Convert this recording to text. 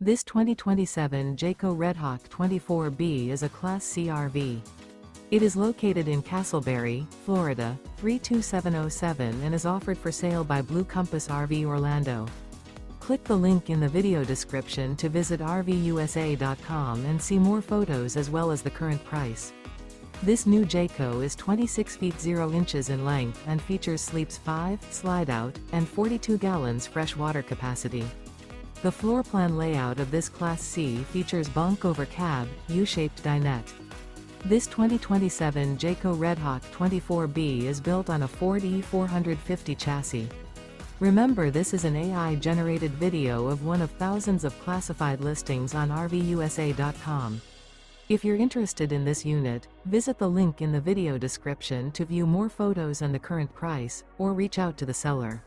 This 2027 Jayco Redhawk 24B is a Class C RV. It is located in Casselberry, Florida, 32707 and is offered for sale by Blue Compass RV Orlando. Click the link in the video description to visit RVUSA.com and see more photos as well as the current price. This new Jayco is 26 feet 0 inches in length and features sleeps 5, Slideout, and 42 gallons fresh water capacity. The floor plan layout of this Class C features Bunk Over Cab, U-shaped dinette. This 2027 Jayco Redhawk 24B is built on a Ford E450 chassis. Remember, this is an AI-generated video of one of thousands of classified listings on RVUSA.com. If you're interested in this unit, visit the link in the video description to view more photos and the current price, or reach out to the seller.